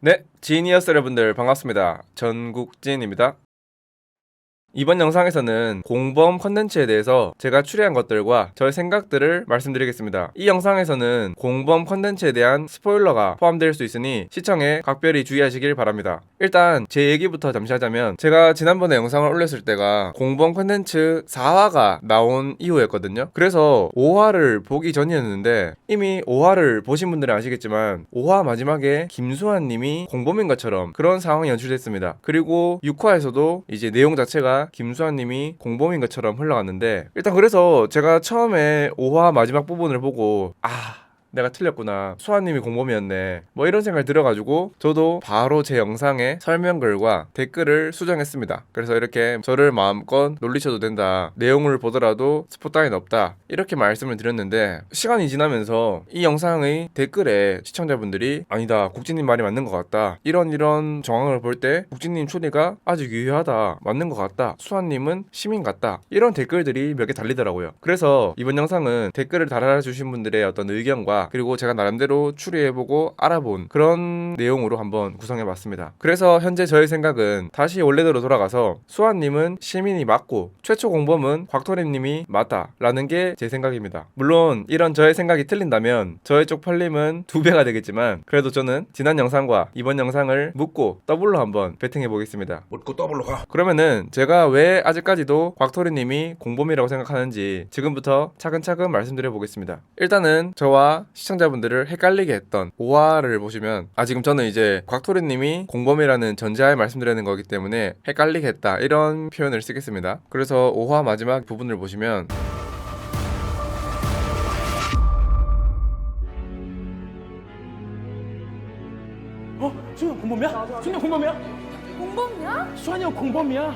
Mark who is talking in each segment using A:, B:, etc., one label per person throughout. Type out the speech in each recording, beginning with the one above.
A: 네, 지니어스 여러분들 반갑습니다. 전국진입니다. 이번 영상에서는 공범 컨텐츠에 대해서 제가 추리한 것들과 저의 생각들을 말씀드리겠습니다. 이 영상에서는 공범 컨텐츠에 대한 스포일러가 포함될 수 있으니 시청에 각별히 주의하시길 바랍니다. 일단 제 얘기부터 잠시 하자면, 제가 지난번에 영상을 올렸을 때가 공범 컨텐츠 4화가 나온 이후였거든요. 그래서 5화를 보기 전이었는데, 이미 5화를 보신 분들은 아시겠지만 5화 마지막에 김수환 님이 공범인 것처럼 그런 상황이 연출됐습니다. 그리고 6화에서도 이제 내용 자체가 김수환 님이 공범인 것처럼 흘러갔는데, 일단 그래서 제가 처음에 5화 마지막 부분을 보고 내가 틀렸구나, 수아님이 공범이었네, 뭐 이런 생각이 들어가지고 저도 바로 제 영상에 설명글과 댓글을 수정했습니다. 그래서 이렇게 저를 마음껏 놀리셔도 된다, 내용을 보더라도 스포 따윈 없다, 이렇게 말씀을 드렸는데, 시간이 지나면서 이 영상의 댓글에 시청자분들이 아니다, 국진님 말이 맞는 것 같다, 이런 정황을 볼 때 국진님 추리가 아주 유효하다, 맞는 것 같다, 수아님은 시민 같다, 이런 댓글들이 몇 개 달리더라고요. 그래서 이번 영상은 댓글을 달아주신 분들의 어떤 의견과 그리고 제가 나름대로 추리해보고 알아본 그런 내용으로 한번 구성해봤습니다. 그래서 현재 저의 생각은 다시 원래대로 돌아가서 수아님은 시민이 맞고 최초 공범은 곽토리님이 맞다 라는 게 제 생각입니다. 물론 이런 저의 생각이 틀린다면 저의 쪽팔림은 2배가 되겠지만, 그래도 저는 지난 영상과 이번 영상을 묻고 더블로 한번 배팅해보겠습니다.
B: 묻고 더블로 가.
A: 그러면은 제가 왜 아직까지도 곽토리님이 공범이라고 생각하는지 지금부터 차근차근 말씀드려 보겠습니다. 일단은 저와 시청자분들을 헷갈리게 했던 5화를 보시면, 지금 저는 이제 곽토리님이 공범이라는 전제하에 말씀드리는 거기 때문에 헷갈리게 했다, 이런 표현을 쓰겠습니다. 그래서 5화 마지막 부분을 보시면,
B: 수현 공범이야? 수현 공범이야?
C: 공범이야?
B: 수환이 형 공범이야?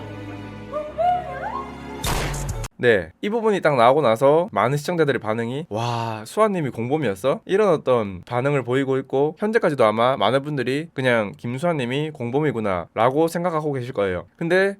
A: 네, 이 부분이 딱 나오고 나서 많은 시청자들의 반응이 와, 수아님이 공범이었어? 이런 어떤 반응을 보이고 있고, 현재까지도 아마 많은 분들이 그냥 김수아님이 공범이구나 라고 생각하고 계실 거예요. 근데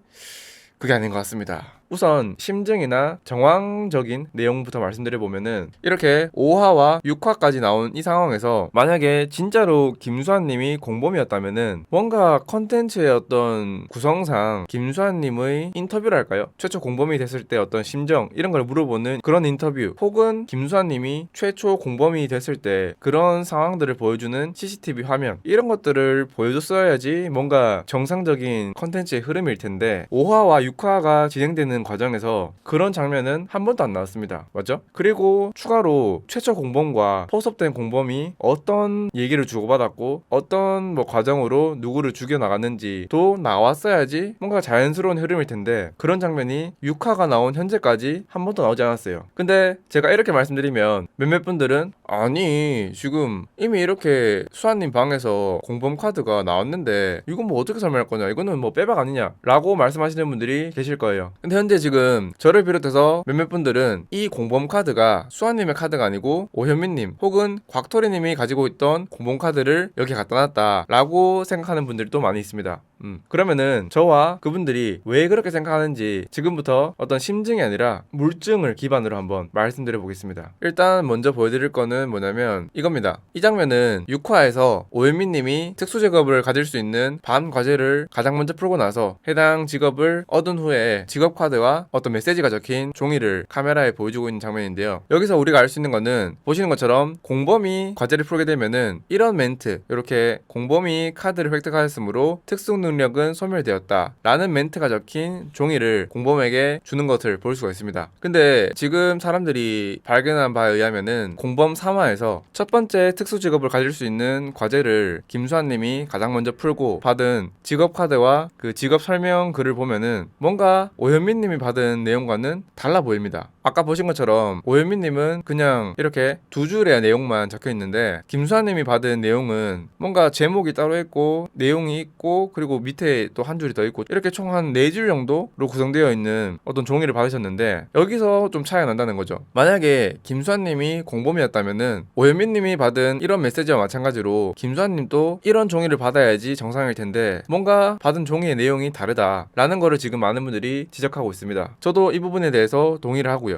A: 그게 아닌 것 같습니다. 우선 심증이나 정황적인 내용부터 말씀드려보면은, 이렇게 5화와 6화까지 나온 이 상황에서 만약에 진짜로 김수환님이 공범이었다면은 뭔가 컨텐츠의 어떤 구성상 김수환님의 인터뷰랄까요? 최초 공범이 됐을 때 어떤 심정, 이런 걸 물어보는 그런 인터뷰, 혹은 김수환님이 최초 공범이 됐을 때 그런 상황들을 보여주는 CCTV 화면, 이런 것들을 보여줬어야지 뭔가 정상적인 컨텐츠의 흐름일 텐데, 5화와 6화가 진행되는 과정에서 그런 장면은 한 번도 안 나왔습니다. 맞죠? 그리고 추가로 최초 공범과 포섭된 공범이 어떤 얘기를 주고받았고 어떤 과정으로 누구를 죽여나갔는지도 나왔어야지 뭔가 자연스러운 흐름일 텐데, 그런 장면이 6화가 나온 현재까지 한 번도 나오지 않았어요. 근데 제가 이렇게 말씀드리면 몇몇 분들은 아니, 지금 이미 이렇게 수아님 방에서 공범 카드가 나왔는데 이건 뭐 어떻게 설명할 거냐, 이거는 뭐 빼박 아니냐 라고 말씀하시는 분들이 계실 거예요. 근데 현재 지금 저를 비롯해서 몇몇 분들은 이 공범 카드가 수아님의 카드가 아니고 오현민님 혹은 곽토리님이 가지고 있던 공범 카드를 여기 갖다 놨다 라고 생각하는 분들도 많이 있습니다. 그러면은 저와 그분들이 왜 그렇게 생각하는지 지금부터 어떤 심증이 아니라 물증을 기반으로 한번 말씀드려 보겠습니다. 일단 먼저 보여드릴 거는 뭐냐면 이겁니다. 이 장면은 6화에서 오현민님이 특수직업을 가질 수 있는 반 과제를 가장 먼저 풀고 나서 해당 직업을 얻은 후에 직업 카드와 어떤 메시지가 적힌 종이를 카메라에 보여주고 있는 장면인데요. 여기서 우리가 알 수 있는 거는, 보시는 것처럼 공범이 과제를 풀게 되면은 이런 멘트, 이렇게 공범이 카드를 획득하였으므로 특수 능력은 소멸되었다 라는 멘트가 적힌 종이를 공범에게 주는 것을 볼 수가 있습니다. 근데 지금 사람들이 발견한 바에 의하면은 공범 3화에서 첫 번째 특수 직업을 가질 수 있는 과제를 김수환님이 가장 먼저 풀고 받은 직업 카드와 그 직업 설명 글을 보면은 뭔가 오현민님이 받은 내용과는 달라 보입니다. 아까 보신 것처럼 오현민님은 그냥 이렇게 2줄의 내용만 적혀 있는데, 김수환님이 받은 내용은 뭔가 제목이 따로 있고 내용이 있고 그리고 밑에 또 한 줄이 더 있고, 이렇게 총 한 4줄 정도로 구성되어 있는 어떤 종이를 받으셨는데, 여기서 좀 차이가 난다는 거죠. 만약에 김수환님이 공범이었다면은 오현민님이 받은 이런 메시지와 마찬가지로 김수환님도 이런 종이를 받아야지 정상일 텐데, 뭔가 받은 종이의 내용이 다르다라는 거를 지금 많은 분들이 지적하고 있습니다. 저도 이 부분에 대해서 동의를 하고요.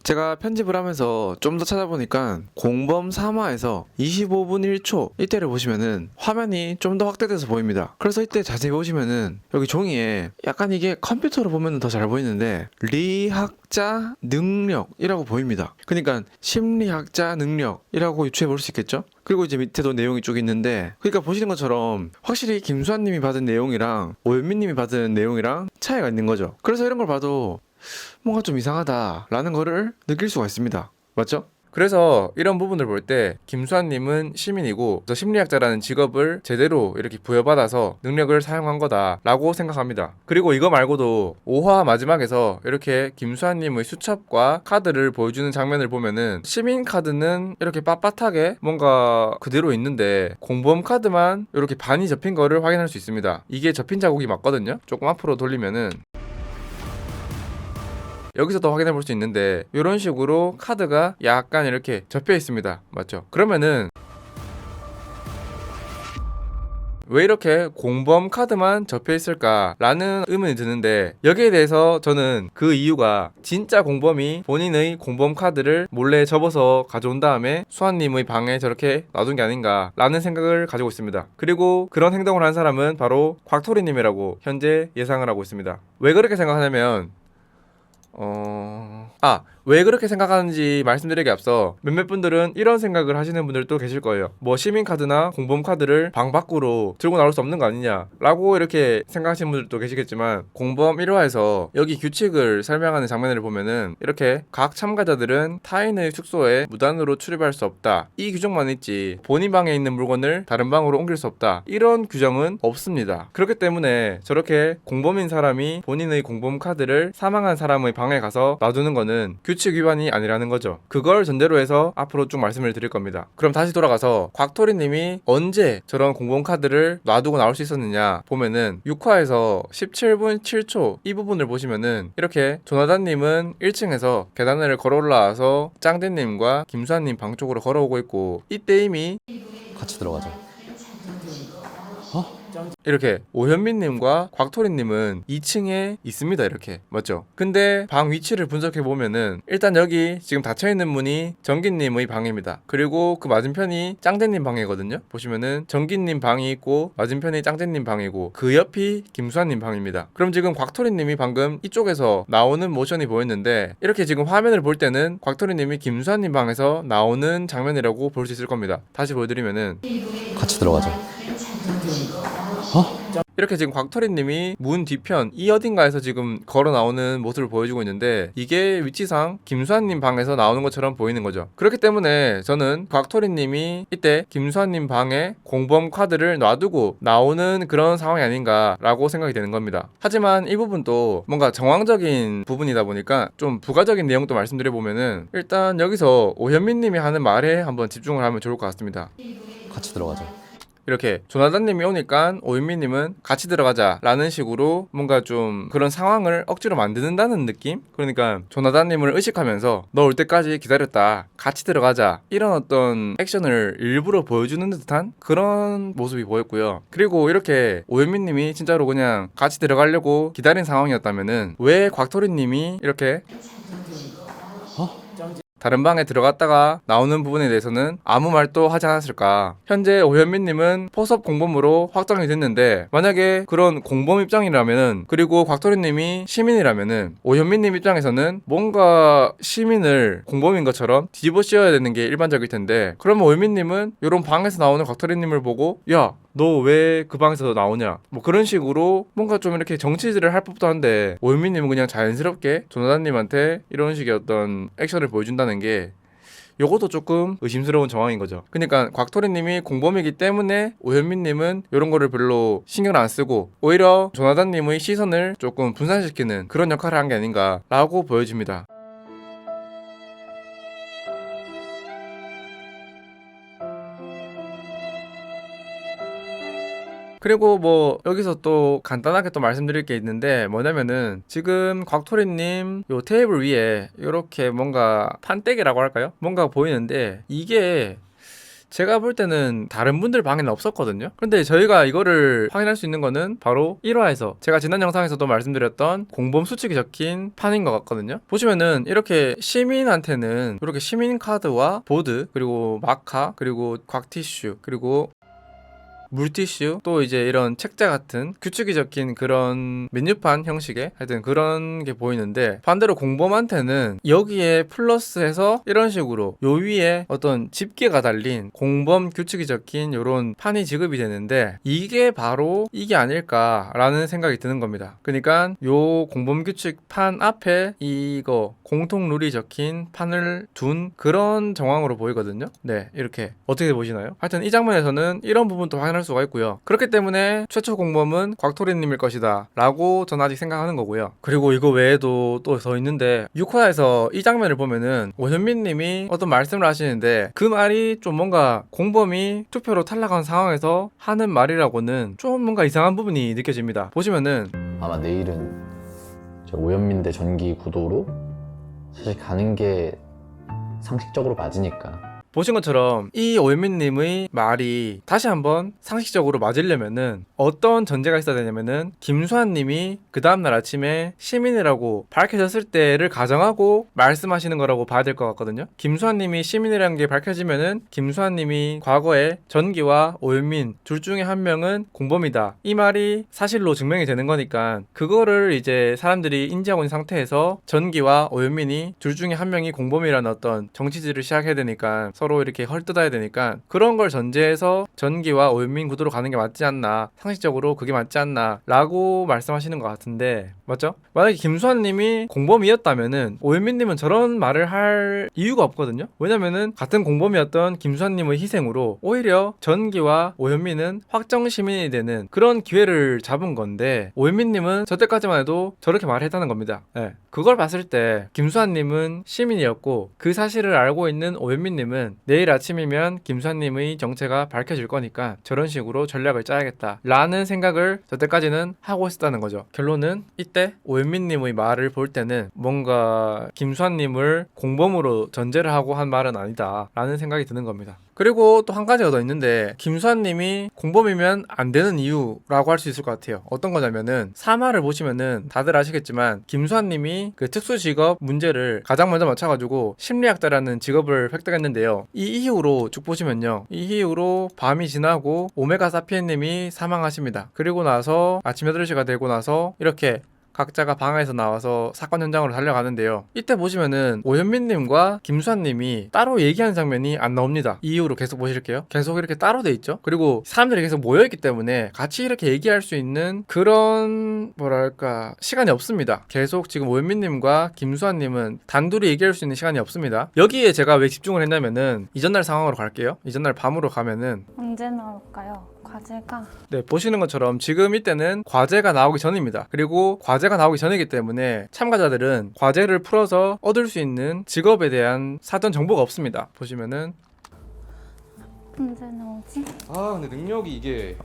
C: 제가 편집을 하면서 좀 더 찾아보니까 공범 3화에서 25분 1초 이때를 보시면은 화면이 좀 더 확대돼서 보입니다. 그래서 이때 자세히 보시면은 여기 종이에 약간 이게 컴퓨터로 보면은 더 잘 보이는데 리학자 능력이라고 보입니다. 그러니까 심리학자 능력이라고 유추해 볼 수 있겠죠? 그리고 이제 밑에도 내용이 쭉 있는데, 그러니까 보시는 것처럼 확실히 김수환님이 받은 내용이랑 오현민님이 받은 내용이랑 차이가 있는 거죠. 그래서 이런 걸 봐도 뭔가 좀 이상하다라는 거를 느낄 수가 있습니다. 맞죠?
A: 그래서 이런 부분을 볼 때 김수환님은 시민이고 저 심리학자라는 직업을 제대로 이렇게 부여받아서 능력을 사용한 거다라고 생각합니다. 그리고 이거 말고도 5화 마지막에서 이렇게 김수환님의 수첩과 카드를 보여주는 장면을 보면은 시민 카드는 이렇게 빳빳하게 뭔가 그대로 있는데 공범 카드만 이렇게 반이 접힌 거를 확인할 수 있습니다. 이게 접힌 자국이 맞거든요. 조금 앞으로 돌리면은 여기서도 확인해 볼 수 있는데 이런 식으로 카드가 약간 이렇게 접혀 있습니다. 맞죠? 그러면은 왜 이렇게 공범 카드만 접혀 있을까라는 의문이 드는데, 여기에 대해서 저는 그 이유가 진짜 공범이 본인의 공범 카드를 몰래 접어서 가져온 다음에 수환님의 방에 저렇게 놔둔 게 아닌가라는 생각을 가지고 있습니다. 그리고 그런 행동을 한 사람은 바로 곽토리님이라고 현재 예상을 하고 있습니다. 왜 그렇게 생각하냐면 왜 그렇게 생각하는지 말씀드리기 앞서 몇몇 분들은 이런 생각을 하시는 분들도 계실 거예요. 뭐 시민카드나 공범카드를 방 밖으로 들고 나올 수 없는 거 아니냐 라고 이렇게 생각하시는 분들도 계시겠지만, 공범 1화에서 여기 규칙을 설명하는 장면을 보면은 이렇게 각 참가자들은 타인의 숙소에 무단으로 출입할 수 없다, 이 규정만 있지 본인 방에 있는 물건을 다른 방으로 옮길 수 없다, 이런 규정은 없습니다. 그렇기 때문에 저렇게 공범인 사람이 본인의 공범카드를 사망한 사람의 방에 가서 놔두는 거는 규칙 위반이 아니라는 거죠. 그걸 전제로 해서 앞으로 쭉 말씀을 드릴 겁니다. 그럼 다시 돌아가서 곽토리님이 언제 저런 공범 카드를 놔두고 나올 수 있었느냐 보면은 6화에서 17분 7초 이 부분을 보시면은 이렇게 조나단님은 1층에서 계단을 걸어 올라와서 짱대님과 김수환님 방 쪽으로 걸어오고 있고, 이때 이미
D: 같이 들어가자.
A: 이렇게 오현민님과 곽토리님은 2층에 있습니다. 이렇게 맞죠? 근데 방 위치를 분석해 보면은 일단 여기 지금 닫혀있는 문이 정기님의 방입니다. 그리고 그 맞은편이 짱대님 방이거든요. 보시면은 정기님 방이 있고 맞은편이 짱대님 방이고 그 옆이 김수환님 방입니다. 그럼 지금 곽토리님이 방금 이쪽에서 나오는 모션이 보였는데, 이렇게 지금 화면을 볼 때는 곽토리님이 김수환님 방에서 나오는 장면이라고 볼 수 있을 겁니다. 다시 보여드리면은
D: 같이 들어가자.
A: 이렇게 지금 곽토리님이 문 뒤편 이 어딘가에서 지금 걸어 나오는 모습을 보여주고 있는데, 이게 위치상 김수환님 방에서 나오는 것처럼 보이는 거죠. 그렇기 때문에 저는 곽토리님이 이때 김수환님 방에 공범 카드를 놔두고 나오는 그런 상황이 아닌가라고 생각이 되는 겁니다. 하지만 이 부분도 뭔가 정황적인 부분이다 보니까 좀 부가적인 내용도 말씀드려보면은, 일단 여기서 오현민님이 하는 말에 한번 집중을 하면 좋을 것 같습니다.
D: 같이 들어가자.
A: 이렇게 조나단님이 오니까 오윤미님은 같이 들어가자 라는 식으로 뭔가 좀 그런 상황을 억지로 만드는다는 느낌? 그러니까 조나단님을 의식하면서 너 올 때까지 기다렸다, 같이 들어가자, 이런 어떤 액션을 일부러 보여주는 듯한 그런 모습이 보였고요. 그리고 이렇게 오윤미님이 진짜로 그냥 같이 들어가려고 기다린 상황이었다면은 왜 곽토리님이 이렇게 다른 방에 들어갔다가 나오는 부분에 대해서는 아무 말도 하지 않았을까? 현재 오현민님은 포섭 공범으로 확정이 됐는데, 만약에 그런 공범 입장이라면은, 그리고 곽토리님이 시민이라면은 오현민님 입장에서는 뭔가 시민을 공범인 것처럼 뒤집어 씌워야 되는 게 일반적일 텐데, 그러면 오현민님은 이런 방에서 나오는 곽토리님을 보고 야, 너 왜 그 방에서 나오냐, 뭐 그런 식으로 뭔가 좀 이렇게 정치질을 할 법도 한데, 오현민님은 그냥 자연스럽게 조나단님한테 이런 식의 어떤 액션을 보여준다는 게 요것도 조금 의심스러운 정황인 거죠. 그러니까 곽토리님이 공범이기 때문에 오현민님은 이런 거를 별로 신경 안 쓰고 오히려 조나단님의 시선을 조금 분산시키는 그런 역할을 한 게 아닌가라고 보여집니다. 그리고 뭐 여기서 또 간단하게 또 말씀드릴 게 있는데, 뭐냐면은 지금 곽토리님 요 테이블 위에 이렇게 뭔가 판때기라고 할까요? 뭔가 보이는데, 이게 제가 볼 때는 다른 분들 방에는 없었거든요. 근데 저희가 이거를 확인할 수 있는 거는 바로 1화에서 제가 지난 영상에서도 말씀드렸던 공범 수칙이 적힌 판인 것 같거든요. 보시면은 이렇게 시민한테는 이렇게 시민 카드와 보드, 그리고 마카, 그리고 곽티슈, 그리고 물티슈, 또 이제 이런 책자 같은 규칙이 적힌 그런 메뉴판 형식의 하여튼 그런 게 보이는데, 반대로 공범한테는 여기에 플러스해서 이런 식으로 요 위에 어떤 집게가 달린 공범 규칙이 적힌 요런 판이 지급이 되는데, 이게 바로 이게 아닐까라는 생각이 드는 겁니다. 그러니까 요 공범 규칙 판 앞에 이거 공통 룰이 적힌 판을 둔 그런 정황으로 보이거든요. 네, 이렇게 어떻게 보시나요? 하여튼 이 장면에서는 이런 부분도 확인할 수가 있고요. 그렇기 때문에 최초 공범은 곽토리님일 것이다 라고 저는 아직 생각하는 거고요. 그리고 이거 외에도 또 더 있는데, 6화에서 이 장면을 보면은 오현민님이 어떤 말씀을 하시는데, 그 말이 좀 뭔가 공범이 투표로 탈락한 상황에서 하는 말이라고는 좀 뭔가 이상한 부분이 느껴집니다. 보시면은
D: 아마 내일은 저 오현민 대 전기 구도로 사실 가는 게 상식적으로 맞으니까.
A: 보신 것처럼 이 오현민님의 말이 다시 한번 상식적으로 맞으려면은 어떤 전제가 있어야 되냐면은, 김수환님이 그 다음날 아침에 시민이라고 밝혀졌을 때를 가정하고 말씀하시는 거라고 봐야 될 것 같거든요. 김수환님이 시민이라는 게 밝혀지면은 김수환님이 과거에 전기와 오현민 둘 중에 한 명은 공범이다, 이 말이 사실로 증명이 되는 거니까, 그거를 이제 사람들이 인지하고 있는 상태에서 전기와 오현민이 둘 중에 한 명이 공범이라는 어떤 정치질을 시작해야 되니까, 서로 이렇게 헐뜯어야 되니까, 그런 걸 전제해서 전기와 오현민 구도로 가는 게 맞지 않나, 상식적으로 그게 맞지 않나 라고 말씀하시는 것 같은데, 맞죠? 만약에 김수환님이 공범이었다면은 오현민님은 저런 말을 할 이유가 없거든요. 왜냐면은 같은 공범이었던 김수환님의 희생으로 오히려 전기와 오현민은 확정 시민이 되는 그런 기회를 잡은 건데, 오현민님은 저때까지만 해도 저렇게 말했다는 겁니다. 네. 그걸 봤을 때 김수환님은 시민이었고, 그 사실을 알고 있는 오현민님은 내일 아침이면 김수환님의 정체가 밝혀질 거니까 저런 식으로 전략을 짜야겠다 라는 생각을 저때까지는 하고 있었다는 거죠. 결론은 이때 오현민님의 말을 볼 때는 뭔가 김수환님을 공범으로 전제를 하고 한 말은 아니다 라는 생각이 드는 겁니다. 그리고 또 한 가지가 더 있는데, 김수환님이 공범이면 안 되는 이유라고 할 수 있을 것 같아요. 어떤 거냐면은 3화를 보시면은 다들 아시겠지만, 김수환님이 그 특수직업 문제를 가장 먼저 맞춰가지고 심리학자라는 직업을 획득했는데요. 이 이후로 쭉 보시면요, 이 이후로 밤이 지나고 오메가 사피엔님이 사망하십니다. 그리고 나서 아침 8시가 되고 나서 이렇게 각자가 방에서 나와서 사건 현장으로 달려가는데요. 이때 보시면은 오현민님과 김수환님이 따로 얘기하는 장면이 안 나옵니다. 이 이후로 계속 보실게요. 계속 이렇게 따로 돼 있죠. 그리고 사람들이 계속 모여있기 때문에 같이 이렇게 얘기할 수 있는 그런 뭐랄까 시간이 없습니다. 계속 지금 오현민님과 김수환님은 단둘이 얘기할 수 있는 시간이 없습니다. 여기에 제가 왜 집중을 했냐면은 이전날 상황으로 갈게요. 이전날 밤으로 가면은
E: 언제 나올까요? 과제가
A: 네, 보시는 것처럼 지금 이때는 과제가 나오기 전입니다. 그리고 과제가 나오기 전이기 때문에 참가자들은 과제를 풀어서 얻을 수 있는 직업에 대한 사전 정보가 없습니다. 보시면은
E: 언제 나오지?
F: 아 근데 능력이 이게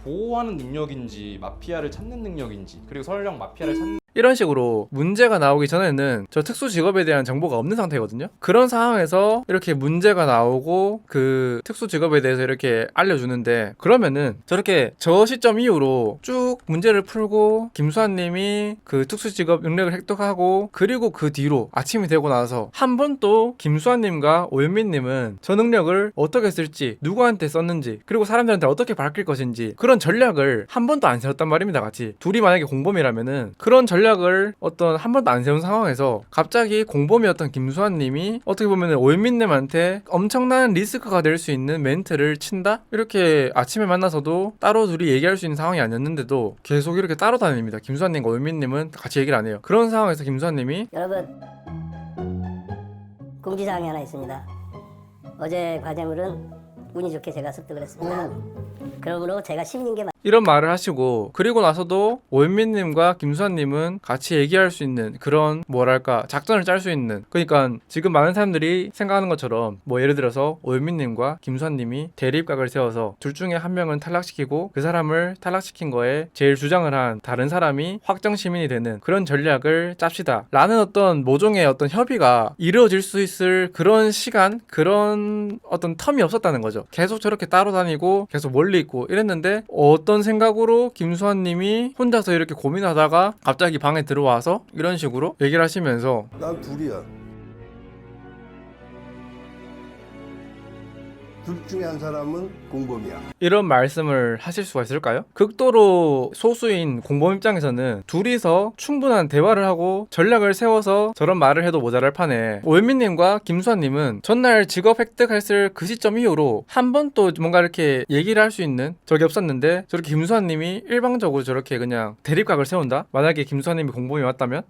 F: 보호하는 능력인지 마피아를 찾는 능력인지, 그리고 설령 마피아를 찾는
A: 이런 식으로 문제가 나오기 전에는 저 특수 직업에 대한 정보가 없는 상태거든요. 그런 상황에서 이렇게 문제가 나오고 그 특수 직업에 대해서 이렇게 알려주는데, 그러면은 저렇게 저 시점 이후로 쭉 문제를 풀고 김수환님이 그 특수 직업 능력을 획득하고, 그리고 그 뒤로 아침이 되고 나서 한 번 또 김수환님과 오현민님은 저 능력을 어떻게 쓸지, 누구한테 썼는지, 그리고 사람들한테 어떻게 밝힐 것인지 그런 전략을 한 번도 안 세웠단 말입니다. 같이 둘이 만약에 공범이라면은 그런 전략을 어떤 한 번도 안 세운 상황에서 갑자기 공범이었던 김수환님이 어떻게 보면 오현민님한테 엄청난 리스크가 될 수 있는 멘트를 친다? 이렇게 아침에 만나서도 따로 둘이 얘기할 수 있는 상황이 아니었는데도 계속 이렇게 따로 다닙니다. 김수환님과 오현민님은 같이 얘기를 안 해요. 그런 상황에서 김수환님이
G: 여러분, 공지사항이 하나 있습니다. 어제 과제물은 운이 좋게 제가 습득을 했습니다. 그러므로 제가 시민인 게
A: 이런 말을 하시고, 그리고 나서도 오현민님과 김수환님은 같이 얘기할 수 있는 그런 뭐랄까 작전을 짤 수 있는, 그러니까 지금 많은 사람들이 생각하는 것처럼 뭐 예를 들어서 오현민님과 김수환님이 대립각을 세워서 둘 중에 한 명은 탈락시키고 그 사람을 탈락시킨 거에 제일 주장을 한 다른 사람이 확정 시민이 되는 그런 전략을 짭시다 라는 어떤 모종의 어떤 협의가 이루어질 수 있을 그런 시간, 그런 어떤 텀이 없었다는 거죠. 계속 저렇게 따로 다니고 계속 멀리 있고 이랬는데, 어떤 생각으로 김수환님이 혼자서 이렇게 고민하다가 갑자기 방에 들어와서 이런 식으로 얘기를 하시면서
G: 난 둘이야. 둘 중에 한 사람은 공범이야.
A: 이런 말씀을 하실 수가 있을까요? 극도로 소수인 공범 입장에서는 둘이서 충분한 대화를 하고 전략을 세워서 저런 말을 해도 모자랄 판에, 오현민님과 김수환님은 전날 직업 획득했을 그 시점 이후로 한 번 또 뭔가 이렇게 얘기를 할 수 있는 적이 없었는데, 저렇게 김수환님이 일방적으로 저렇게 그냥 대립각을 세운다? 만약에 김수환님이 공범이 왔다면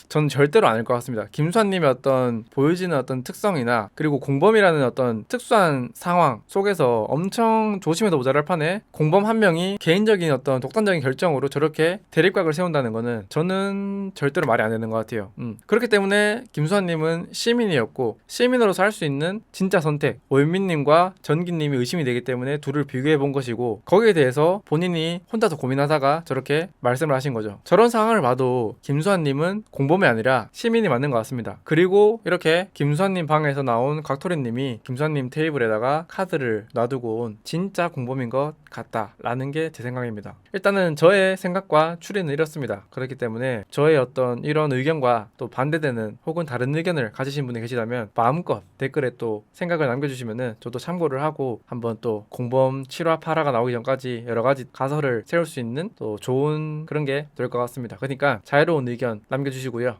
A: 저는 절대로 아닐 것 같습니다. 김수환님의 어떤 보여지는 어떤 특성이나, 그리고 공범이라는 어떤 특수한 상황 속에서 엄청 조심해도 모자랄 판에 공범 한 명이 개인적인 어떤 독단적인 결정으로 저렇게 대립각을 세운다는 거는 저는 절대로 말이 안 되는 것 같아요. 그렇기 때문에 김수환님은 시민이었고, 시민으로서 할 수 있는 진짜 선택, 오현민님과 전기님이 의심이 되기 때문에 둘을 비교해 본 것이고, 거기에 대해서 본인이 혼자서 고민하다가 저렇게 말씀을 하신 거죠. 저런 상황을 봐도 김수환님은 공범이 아니라 시민이 맞는 것 같습니다. 그리고 이렇게 김수환님 방에서 나온 곽토리님이 김수환님 테이블에다가 카드를 놔두고 온 진짜 공범인 것 같다라는 게 제 생각입니다. 일단은 저의 생각과 추리는 이렇습니다. 그렇기 때문에 저의 어떤 이런 의견과 또 반대되는 혹은 다른 의견을 가지신 분이 계시다면 마음껏 댓글에 또 생각을 남겨주시면은 저도 참고를 하고 한번 또 공범 7화 8화가 나오기 전까지 여러 가지 가설을 세울 수 있는 또 좋은 그런 게 될 것 같습니다. 그러니까 자유로운 의견 남겨주시고요.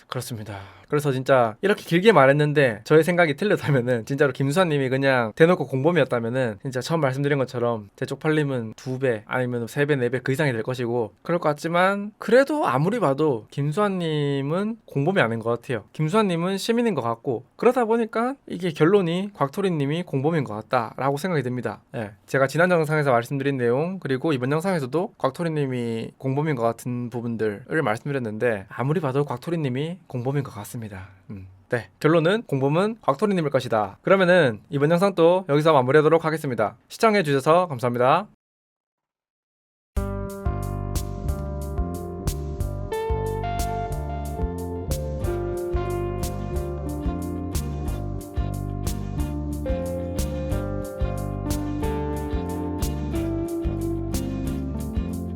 A: 그렇습니다. 그래서 진짜 이렇게 길게 말했는데 저의 생각이 틀렸다면은, 진짜로 김수환님이 그냥 대놓고 공범이었다면은 진짜 처음 말씀드린 것처럼 제 쪽팔림은 2배 아니면 3배 4배 그 이상이 될 것이고, 그럴 것 같지만 그래도 아무리 봐도 김수환님은 공범이 아닌 것 같아요. 김수환님은 시민인 것 같고, 그러다 보니까 이게 결론이 곽토리님이 공범인 것 같다라고 생각이 듭니다. 예, 제가 지난 영상에서 말씀드린 내용, 그리고 이번 영상에서도 곽토리님이 공범인 것 같은 부분들을 말씀드렸는데, 아무리 봐도 곽토리님이 공범인 것 같습니다. 네, 결론은 공범은 곽토리님일 것이다. 그러면은 이번 영상도 여기서 마무리하도록 하겠습니다. 시청해주셔서 감사합니다.